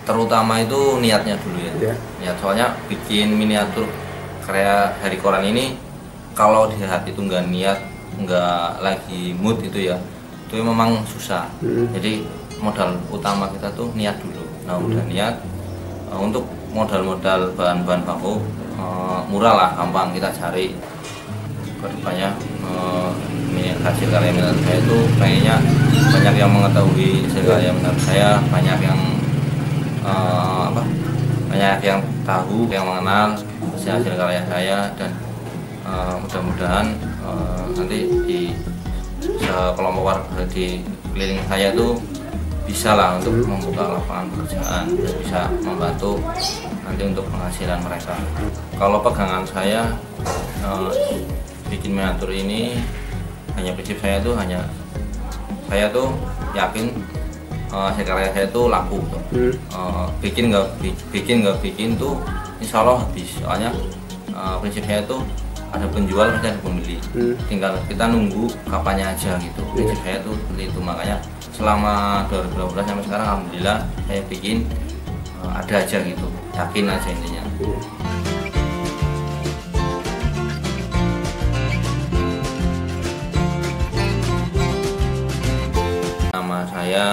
terutama itu niatnya dulu ya. Niat, soalnya bikin miniatur karya dari koran ini kalau di hati itu nggak niat, nggak lagi mood itu ya, itu memang susah. Jadi modal utama kita tuh niat dulu. Nah udah niat, untuk modal-modal bahan-bahan baku murah lah, gampang kita cari. Kedepannya hasil karya miniatur saya itu kayaknya banyak yang mengetahui hasil karya miniatur saya, banyak yang banyak yang tahu, yang mengenal hasil karya saya, dan mudah-mudahan nanti di kelompok warga di keliling saya itu bisa lah untuk membuka lapangan pekerjaan dan bisa membantu nanti untuk penghasilan mereka. Kalau pegangan saya bikin miniatur ini, hanya prinsip saya tuh saya tuh yakin hasil karya saya tuh laku tuh. Bikin nggak bikin tuh insya Allah habis. Soalnya prinsip saya tuh ada penjual pasti ada pembeli, tinggal kita nunggu kapannya aja gitu. Prinsip saya tuh seperti itu, makanya selama 2012 sampai sekarang alhamdulillah saya bikin ada aja gitu, yakin aja intinya. Nama saya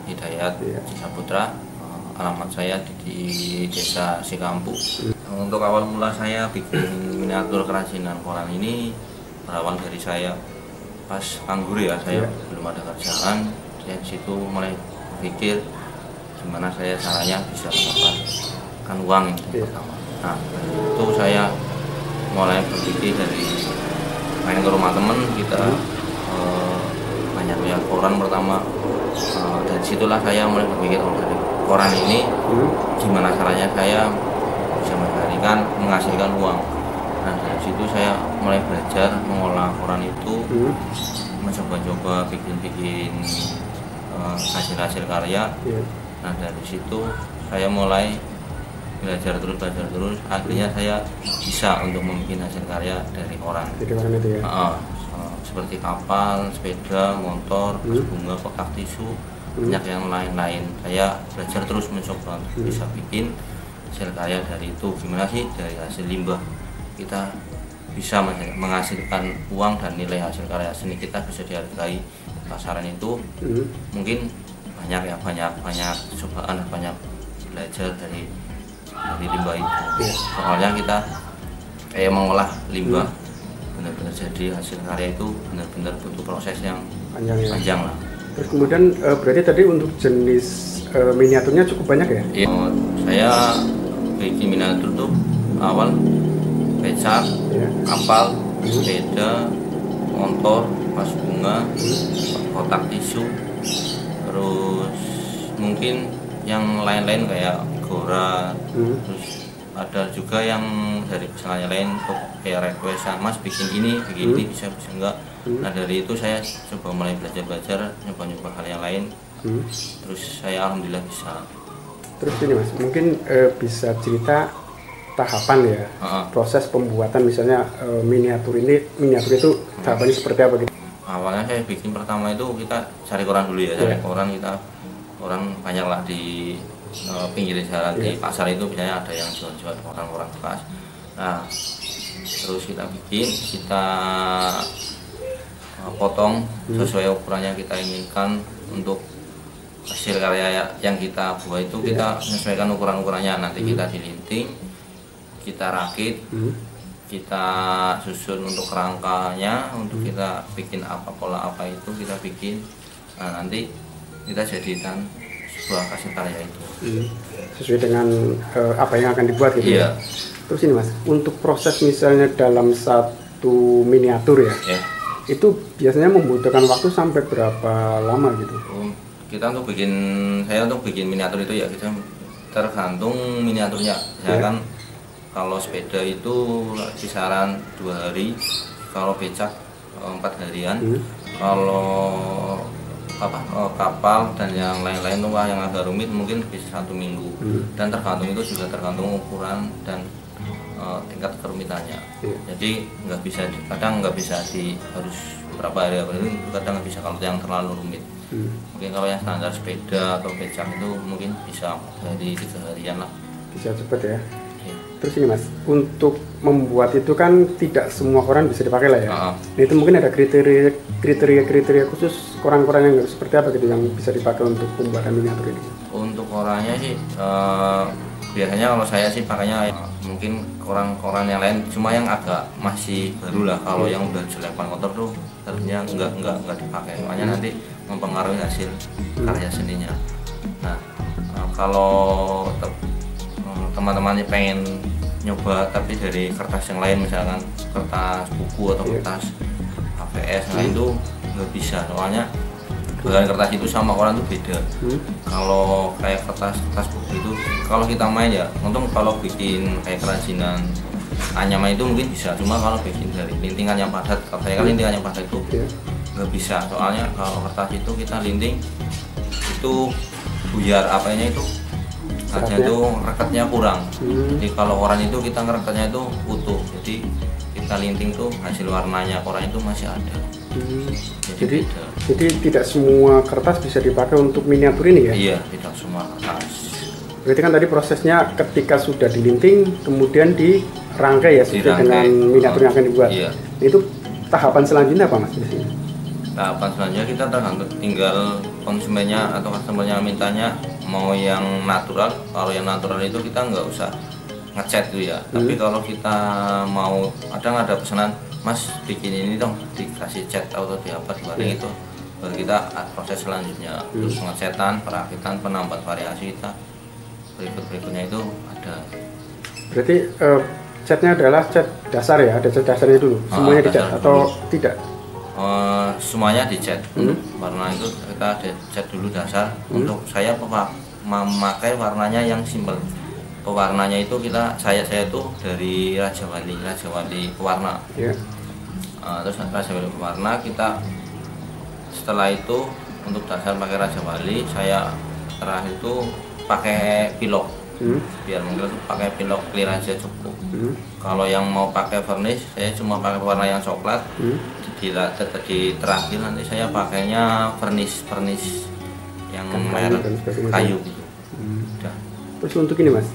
Hidayat Cisaputra, alamat saya di Desa Sikampu. Untuk awal mula saya bikin miniatur kerajinan koran ini berawal dari saya pas nganggur ya, saya belum ada kerjaan. Saya disitu mulai berpikir gimana saya caranya bisa mendapatkan uang yang pertama. Nah itu saya mulai berpikir dari main ke rumah temen, kita banyak lihat koran pertama. Dari situlah saya mulai berpikir dari koran ini gimana caranya saya bisa menghasilkan uang. Nah dari situ saya mulai belajar mengolah koran itu, mencoba-coba bikin hasil-hasil karya. Nah dari situ saya mulai belajar terus, akhirnya saya bisa untuk membuat hasil karya dari koran. Dari koran itu ya? Seperti kapal, sepeda, motor, bunga, kotak tisu, banyak yang lain-lain. Saya belajar terus mencoba untuk bisa bikin hasil karya dari itu. Gimana sih dari hasil limbah kita bisa menghasilkan uang dan nilai hasil karya seni kita bisa dihargai pasaran itu. Mungkin banyak cobaan, banyak belajar dari limbah itu. Soalnya kita kayak mengolah limbah benar-benar jadi hasil karya itu benar-benar butuh proses yang panjang lah. Terus kemudian berarti tadi untuk jenis miniaturnya cukup banyak ya? Iya, saya bikin miniatur tuh awal becak, kapal, sepeda, motor, vas bunga, kotak tisu, terus mungkin yang lain-lain kayak gora, terus ada juga yang dari pesanan lain kayak requestan, mas bikin ini bisa enggak. Nah dari itu saya coba mulai belajar nyoba hal yang lain, terus saya alhamdulillah bisa. Terus ini mas, mungkin bisa cerita tahapan ya, proses pembuatan misalnya miniatur itu tahapannya seperti apa gitu? Awalnya saya bikin pertama itu kita cari koran dulu ya, cari koran banyak lah di pinggir jalan, di pasar itu biasanya ada yang jual-jual koran-koran bekas. Nah terus kita potong sesuai ukurannya kita inginkan. Untuk hasil karya yang kita buat itu kita menyesuaikan ukurannya, nanti kita dilinting, kita rakit, kita susun untuk kerangkanya, untuk kita bikin pola apa itu kita bikin. Nah nanti kita jadikan sebuah hasil karya itu sesuai dengan apa yang akan dibuat gitu. Iya. Terus ini mas, untuk proses misalnya dalam satu miniatur ya, itu biasanya membutuhkan waktu sampai berapa lama gitu? Saya untuk bikin miniatur itu ya kita tergantung miniaturnya. Misalkan kalau sepeda itu kisaran 2 hari, kalau becak 4 harian, kalau kapal dan yang lain-lain tuh yang agak rumit mungkin bisa 1 minggu. Dan tergantung itu juga tergantung ukuran dan tingkat kerumitannya. Jadi kadang nggak bisa harus berapa hari, kadang nggak bisa kalau yang terlalu rumit. Mungkin kalau yang standar sepeda atau becak itu mungkin bisa dari 3 harian lah. Bisa cepat ya. Terus ini Mas, untuk membuat itu kan tidak semua koran bisa dipakai lah ya. Itu mungkin ada kriteria khusus koran-koran yang seperti apa gitu yang bisa dipakai untuk pembuatan miniatur ini? Untuk korannya sih biasanya kalau saya sih pakainya mungkin koran-koran yang lain, cuma yang agak masih baru lah. Kalau yang udah jelek kotor tuh harusnya nggak dipakai, makanya nanti mempengaruhi hasil karya seninya. Nah kalau teman-teman pengen nyoba tapi dari kertas yang lain, misalkan kertas buku atau kertas HVS, nah itu nggak bisa, soalnya bahan kertas itu sama koran itu beda. Kalau kayak kertas buku itu kalau kita main ya, untung kalau bikin kayak kerajinan anyaman itu mungkin bisa, cuma kalau bikin dari lintingan yang padat, kalau saya kan lintingan yang padat itu nggak bisa, soalnya kalau kertas itu kita linting itu buyar apanya itu aja itu rekatnya kurang. Jadi kalau koran itu kita ngerekatnya itu utuh, jadi kita linting tuh hasil warnanya koran itu masih ada. Jadi tidak semua kertas bisa dipakai untuk miniatur ini ya? Iya, tidak semua kertas. Berarti kan tadi prosesnya ketika sudah dilinting kemudian dirangkai ya sesuai dengan miniatur yang akan dibuat. Iya. Itu tahapan selanjutnya apa Mas? Tahapan selanjutnya kita tergantung tinggal konsumennya atau customernya mintanya mau yang natural. Kalau yang natural itu kita nggak usah ngecat gitu ya. Tapi kalau kita mau, ada pesanan, Mas bikin ini dong, dikasih cat atau di apa di itu, baru kita proses selanjutnya, terus ngecatan, perakitan, penambahan variasi kita berikutnya itu ada. Berarti catnya adalah cat dasar ya, ada cat dasarnya dulu, semuanya dicat atau tidak? Semuanya dicat. Warna itu kita ada cat dulu dasar. Untuk saya memakai warnanya yang simpel. Pewarnanya itu saya tuh dari Raja Wali pewarna. Terus Raja Wali pewarna kita setelah itu untuk dasar pakai Raja Wali, saya terakhir itu pakai pilok. Biar mungkin tuh pakai pilok clear aja cukup. Kalau yang mau pakai varnish, saya cuma pakai warna yang coklat. Di terakhir nanti saya pakainya varnish yang merek kayu gitu. Terus untuk ini Mas,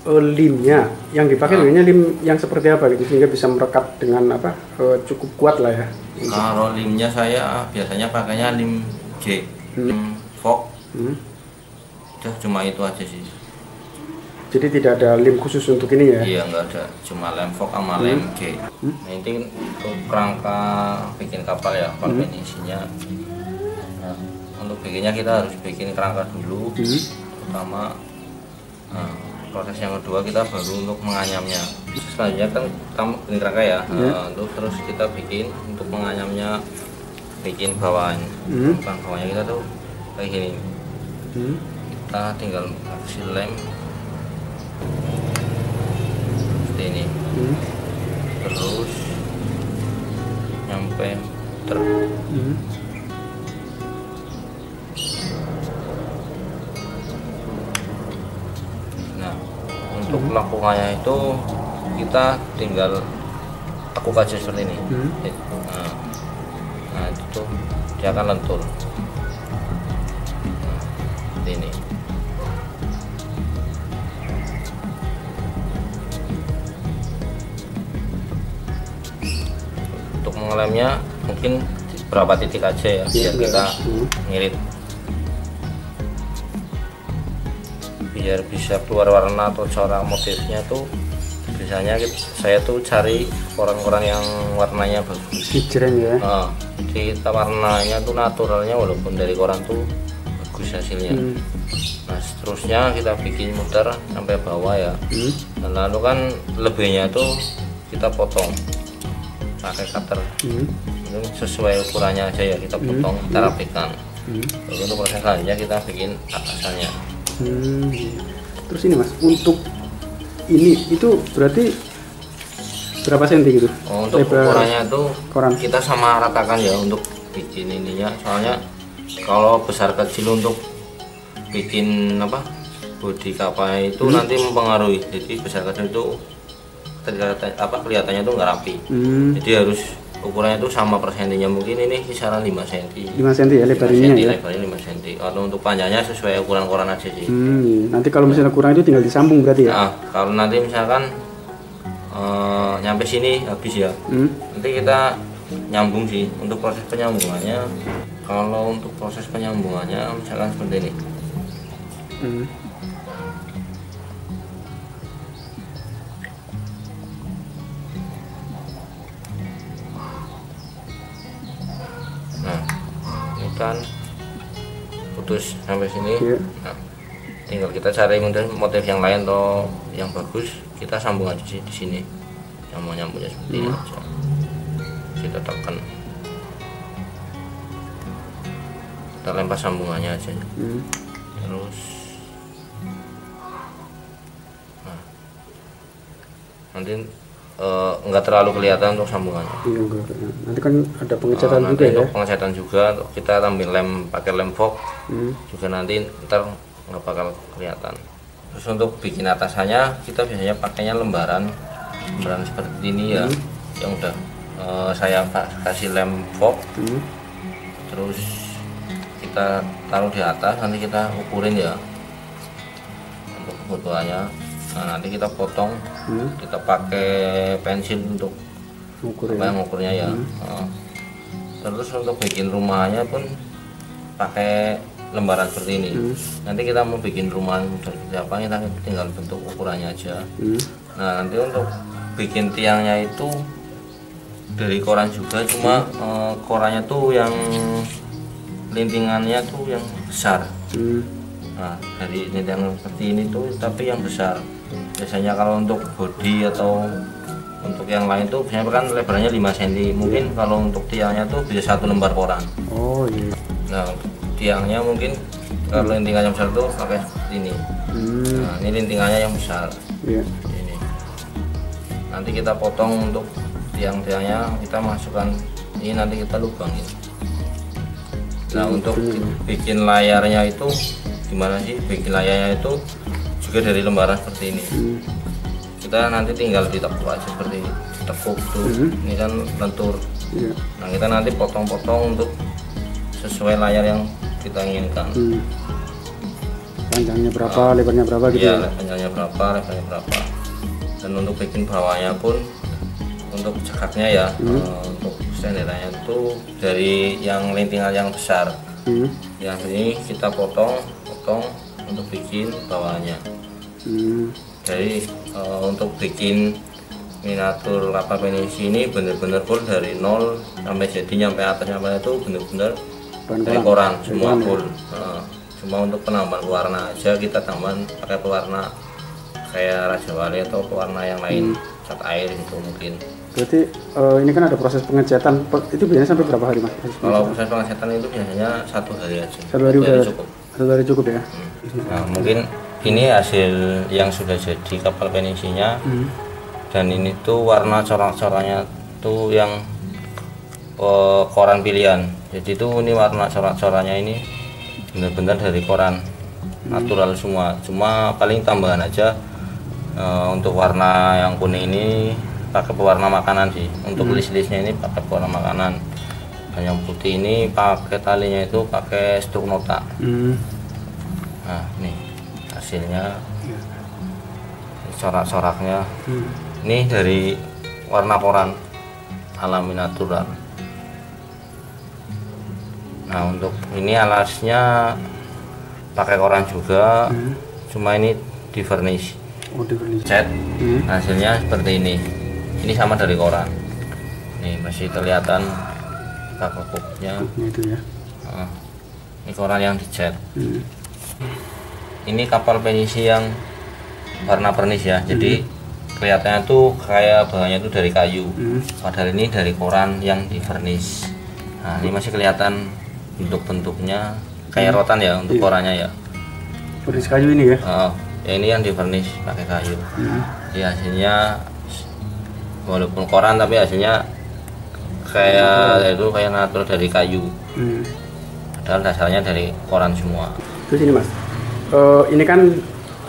limnya yang dipakai limnya lim yang seperti apa gitu sehingga bisa merekat dengan apa cukup kuat lah ya? Kalau limnya saya biasanya pakainya lim J, lim Fok. Udah cuma itu aja sih. Jadi tidak ada lem khusus untuk ini ya? Iya, nggak ada, cuma lem Fok sama lem G. Nah, ini untuk kerangka bikin kapal ya, pakai isinya. Nah, untuk bikinnya kita harus bikin kerangka dulu, pertama. Proses yang kedua kita baru untuk menganyamnya. Selanjutnya kan kita bikin kerangka ya, terus kita bikin untuk menganyamnya, bikin bawahnya. Bawahnya kita tuh kayak gini. Kita tinggal kasih lem seperti ini, terus nyampe Nah, untuk lakukannya itu kita tinggal tekuk aja seperti ini. Nah itu dia akan lentur. Seperti ini. Untuk mengelemnya mungkin berapa titik aja ya, biar kita ngirit, biar bisa keluar warna atau corak motifnya tuh. Biasanya saya tuh cari koran-koran yang warnanya bagus, hijreng ya. Jadi kita warnanya tuh naturalnya walaupun dari koran tuh bagus hasilnya. Nah seterusnya kita bikin muter sampai bawah ya. Dan lalu kan lebihnya tuh kita potong pakai cutter. Itu sesuai ukurannya aja ya, kita potong, kita rapikan. Lalu untuk proses selanjutnya kita bikin atasannya. Terus ini Mas, untuk ini itu berarti berapa senti gitu? Untuk ukurannya itu kita sama ratakan ya untuk bikin ininya. Soalnya kalau besar kecil untuk bikin apa bodi kapalnya itu nanti mempengaruhi. Jadi besar kecil itu kelihatannya tuh nggak rapi. Jadi harus ukurannya itu sama persentinya, mungkin ini kisaran 5 cm. 5 cm ya lebar ininya ya. Lebarnya 5 cm. Kalau untuk panjangnya sesuai ukuran koran aja sih. Nanti kalau misalnya kurang itu tinggal disambung berarti ya. Nah, kalau nanti misalkan nyampe sini habis ya. Nanti kita nyambung sih. Untuk proses penyambungannya, kalau untuk proses penyambungannya misalkan seperti ini. Nah, ini kan putus sampai sini. Nah, tinggal kita cari motif yang lain atau yang bagus, kita sambung aja sih di sini. Yang mau nyambungnya seperti ini aja. Kita tekan. Kita lempar sambungannya aja. Terus nah, nanti enggak terlalu kelihatan untuk sambungannya. Nanti kan ada pengecatan juga ya. Untuk pengecatan juga, kita ambil lem, pakai lem fog juga nanti ntar nggak bakal kelihatan. Terus untuk bikin atasannya kita biasanya pakainya lembaran seperti ini ya, yang udah saya kasih lem fog. Terus kita taruh di atas, nanti kita ukurin ya untuk kebutuhannya. Nah, nanti kita potong, kita pakai pensil untuk ngukurnya ya. Terus untuk bikin rumahnya pun pakai lembaran seperti ini. Nanti kita mau bikin rumahan seperti apa, kita tinggal bentuk ukurannya aja. Nah, nanti untuk bikin tiangnya itu dari koran juga, cuma korannya tuh yang lintingannya tuh yang besar. Nah, dari lintingan seperti ini tuh tapi yang besar. Biasanya kalau untuk bodi atau untuk yang lain tuh biasanya kan lebarnya 5 cm. Mungkin kalau untuk tiangnya tuh bisa 1 lembar koran. Oh iya. Nah, tiangnya mungkin kalau lintingannya besar tuh pakai seperti ini. Nah, ini lintingannya yang besar. Ini. Nanti kita potong untuk tiang-tiangnya, kita masukkan ini, nanti kita lubangin. Nah, untuk bikin layarnya itu gimana sih? Bikin layarnya itu juga dari lembaran seperti ini. Kita nanti tinggal ditekuk aja seperti tekuk tuh. Ini kan lentur. Nah, kita nanti potong-potong untuk sesuai layar yang kita inginkan. Panjangnya berapa, lebarnya berapa gitu ya? Panjangnya berapa, lebarnya berapa. Dan untuk bikin bawahnya pun, untuk cekaknya ya, untuk senderannya itu dari yang lintingan yang besar. Yang ini kita potong untuk bikin bawahnya. Jadi untuk bikin miniatur kapal penisi ini bener-bener full dari nol sampai jadi nyampe atas nyampe itu bener-bener dari koran semua full. Cuma untuk penambahan warna aja kita tambahan pakai pewarna kayak Raja Wali atau pewarna yang lain, cat air gitu mungkin. Berarti ini kan ada proses pengecatan, itu biasanya sampai berapa hari mas? Kalau proses pengecatan itu biasanya 1 hari aja. 1 hari udah cukup. 1 hari cukup ya. Nah, mungkin ini hasil yang sudah jadi kapal penisinya. Dan ini tuh warna corak-coraknya tuh yang koran pilihan. Jadi tuh ini warna corak-coraknya ini benar-benar dari koran natural semua. Cuma paling tambahan aja untuk warna yang kuning ini pakai pewarna makanan sih. Untuk list-listnya ini pakai pewarna makanan. Dan yang putih ini pakai talinya itu pakai struk nota. Nah, nih hasilnya, corak-coraknya. Ini dari warna koran alami natural. Nah, untuk ini alasnya pakai koran juga, cuma ini di varnish. Cat. Hasilnya seperti ini. Ini sama dari koran. Nih masih kelihatan kakuknya. Itu ya. Ini koran yang dicat. Ini kapal penisi yang warna pernis ya. Jadi kelihatannya tuh kayak bahannya tuh dari kayu. Padahal ini dari koran yang di varnish. Nah, ini masih kelihatan bentuk-bentuknya kayak rotan ya untuk korannya ya. Varnish kayu ini ya. Ya ini yang di varnish pakai kayu. Ya hasilnya walaupun koran tapi hasilnya kayak itu kayak natural dari kayu. Padahal dasarnya dari koran semua. Terus ini mas, ini kan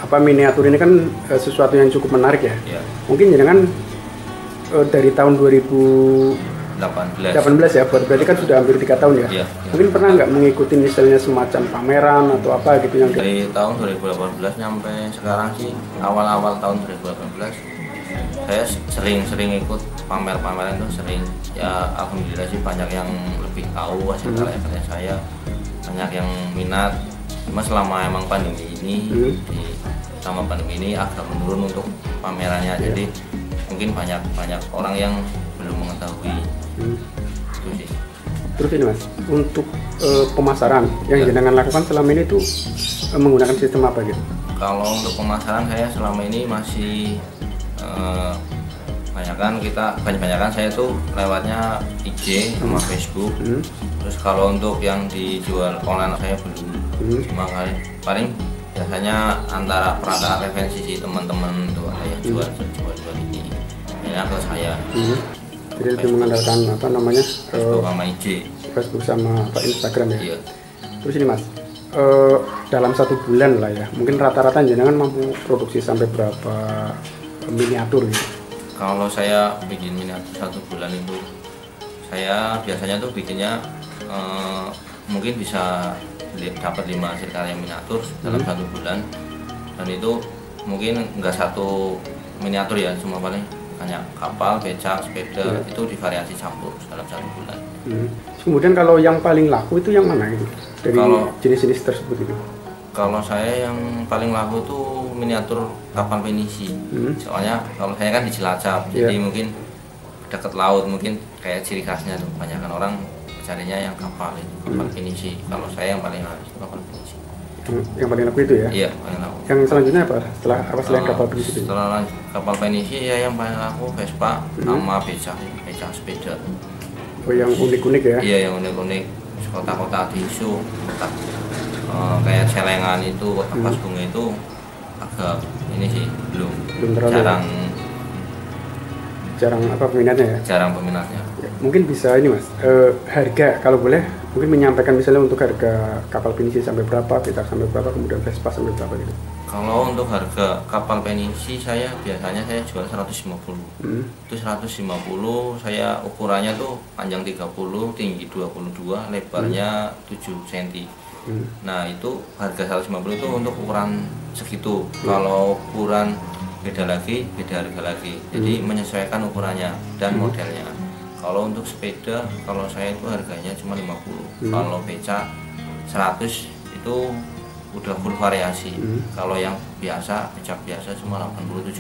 apa, miniatur ini kan sesuatu yang cukup menarik ya. Mungkin jangan dari tahun 2016 18 ya, berarti kan sudah hampir 3 tahun ya? Iya. Mungkin pernah nggak mengikuti misalnya semacam pameran atau apa gitu yang dari tahun 2018 sampai sekarang sih, awal-awal tahun 2018 saya sering ikut pameran itu sering ya. Alhamdulillah sih banyak yang lebih tahu hasil karya saya, banyak yang minat. Cuma selama emang pandemi ini selama pandemi ini agak menurun untuk pamerannya. Jadi mungkin banyak orang yang belum mengetahui itu sih. Terus ini Mas, untuk pemasaran yang jenengan lakukan selama ini tuh menggunakan sistem apa gitu? Kalau untuk pemasaran saya selama ini masih banyakan saya tuh lewatnya IG sama Facebook. Terus kalau untuk yang dijual online saya belum. Cuma paling biasanya antara perantara referensi sih, teman-teman tuh yang jual ini ke saya. Jadi lebih mengandalkan apa namanya Facebook sama IG, Facebook sama Instagram ya. Iya. Terus ini Mas, dalam 1 bulan lah ya, mungkin rata-rata jenengan mampu produksi sampai berapa miniatur gitu? Kalau saya bikin miniatur 1 bulan itu, saya biasanya tuh bikinnya mungkin bisa dapat 5 hasil karya miniatur dalam 1 bulan. Dan itu mungkin enggak satu miniatur ya, cuma paling hanya kapal, becak, sepeda, itu divariasi campur dalam 1 bulan. Kemudian kalau yang paling laku itu yang mana itu dari jenis-jenis tersebut itu? Kalau saya yang paling laku itu miniatur kapal penisi. Soalnya kalau saya kan di Cilacap, jadi mungkin dekat laut, mungkin kayak ciri khasnya tuh kebanyakan orang carinya yang kapal itu, kapal penisi. Kalau saya yang paling laku itu kapal penisi. Yang paling laku itu ya? Iya, paling laku. Yang selanjutnya apa? Selain kapal penisi itu? Setelah kapal penisi ya yang paling laku Vespa sama becak sepeda. Oh, yang unik-unik ya? Iya, yang unik-unik. Kotak-kotak tisu, kotak kayak celengan itu, kotak pas bunga itu agak ini sih belum terlalu jarang apa peminatnya ya? Jarang peminatnya. Ya, mungkin bisa ini Mas, harga kalau boleh mungkin menyampaikan misalnya untuk harga kapal penisi sampai berapa, becak sampai berapa, kemudian Vespa sampai berapa gitu. Kalau untuk harga kapal penisi saya biasanya saya jual 150. Itu 150 saya ukurannya tuh panjang 30, tinggi 22, lebarnya 7 cm. Nah, itu harga 150 itu untuk ukuran segitu. Kalau ukuran beda harga lagi. Jadi menyesuaikan ukurannya dan modelnya. Kalau untuk sepeda, kalau saya itu harganya cuma 50. Kalau becak 100 itu udah full variasi. Kalau yang biasa, becak biasa cuma 80-70.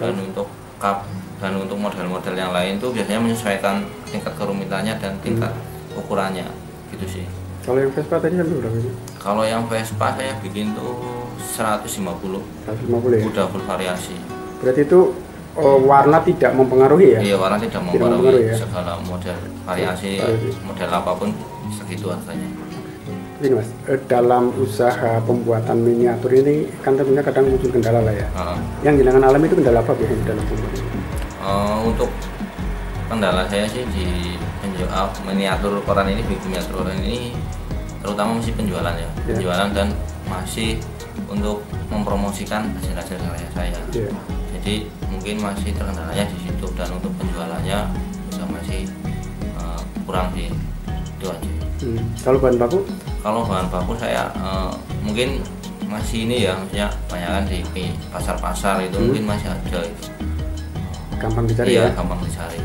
Dan untuk model-model yang lain tuh biasanya menyesuaikan tingkat kerumitannya dan tingkat ukurannya, gitu sih. Kalau yang Vespa tadi berapa ini? Kalau yang Vespa saya bikin tuh 150. 150 ya? Udah full variasi. Berarti itu warna tidak mempengaruhi ya? Iya, warna tidak mempengaruhi ya? Segala model variasi, model apapun segitu harganya. Ini Mas, dalam usaha pembuatan miniatur ini kan tentunya kadang muncul kendala lah ya. Yang jenengan alami itu kendala apa biasanya dalam pembuatan? Untuk kendala saya sih di miniatur koran ini, bikin miniatur koran ini terutama masih penjualan ya, penjualan dan masih untuk mempromosikan hasil-hasil karya saya. Jadi mungkin masih terkendalanya di situ, dan untuk penjualannya juga masih kurang sih, itu aja. Kalau bahan baku? Kalau bahan baku saya mungkin masih ini ya, maksudnya banyak di pasar-pasar itu mungkin masih ada itu. Gampang dicari ya? Gampang dicari.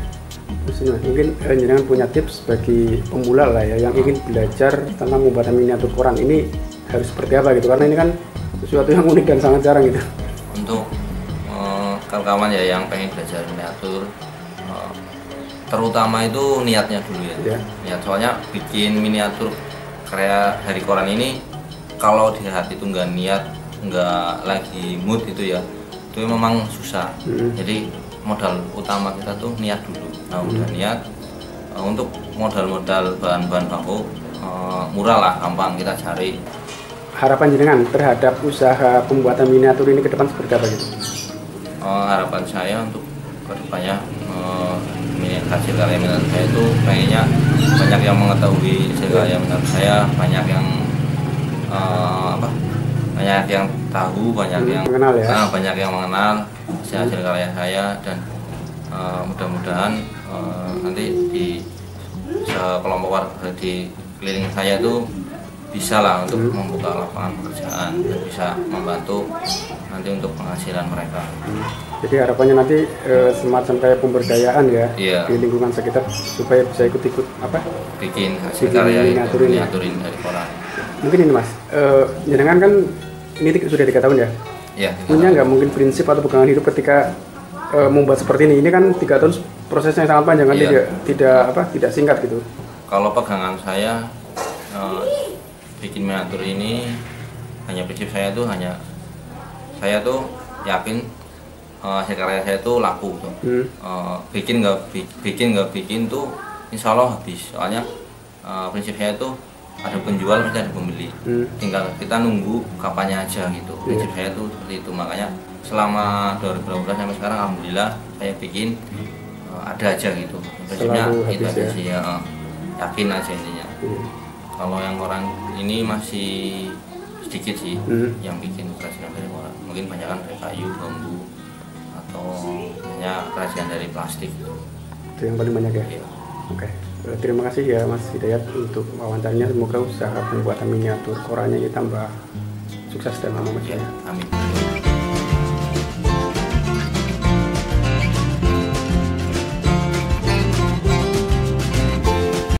Terus mungkin jenengan punya tips bagi pemula lah ya yang ingin belajar tentang pembuatan miniatur koran ini harus seperti apa gitu, karena ini kan sesuatu yang unik dan sangat jarang gitu. Untuk kawan-kawan ya yang pengen belajar miniatur, terutama itu niatnya dulu ya. Niat, soalnya bikin miniatur karya dari koran ini kalau di hati itu nggak niat, nggak lagi mood itu ya, itu memang susah. Jadi modal utama kita tuh niat dulu. Nah, udah niat, untuk modal-modal bahan-bahan baku murah lah, gampang kita cari. Harapan jenengan terhadap usaha pembuatan miniatur ini ke depan seperti apa gitu? Harapan saya untuk kedepannya hasil karya miniatur saya itu pengennya banyak yang mengetahui hasil karya miniatur saya, banyak yang banyak yang tahu, banyak yang mengenal ya. Banyak yang mengenal hasil karya saya, dan mudah-mudahan nanti di kelompok warga di keliling saya itu bisa lah untuk membuka lapangan pekerjaan dan bisa membantu nanti untuk penghasilan mereka. Jadi harapannya nanti semacam kayak pemberdayaan ya, di lingkungan sekitar supaya bisa ikut-ikut apa? Bikin hasil karya miniaturin dari koran. Mungkin ini Mas, jenengan kan ini sudah 3 tahun ya? Iya. Punya nggak mungkin prinsip atau pegangan hidup ketika membuat seperti ini? Ini kan 3 tahun prosesnya sangat panjang kan, tidak singkat gitu. Kalau pegangan saya bikin miniatur ini hanya prinsip saya tuh saya tuh yakin hasil karya saya tuh laku tuh. Bikin nggak bikin tuh insya Allah habis, soalnya prinsip saya tuh ada penjual pasti ada pembeli, tinggal kita nunggu kapannya aja gitu. Prinsip saya tuh seperti itu, makanya selama 2012 sampai sekarang alhamdulillah saya bikin ada aja gitu. Prinsipnya itu aja sih ya, yakin aja intinya. Kalau yang orang ini masih sedikit sih yang bikin kerajinan dari orang, mungkin banyak kan dari kayu, bambu, atau hanya kerajinan dari plastik. Itu yang paling banyak ya? Iya. Oke. Terima kasih ya Mas Hidayat untuk wawancaranya. Semoga usaha pembuatan miniatur korannya ini tambah sukses dan lama Mas ya. Amin.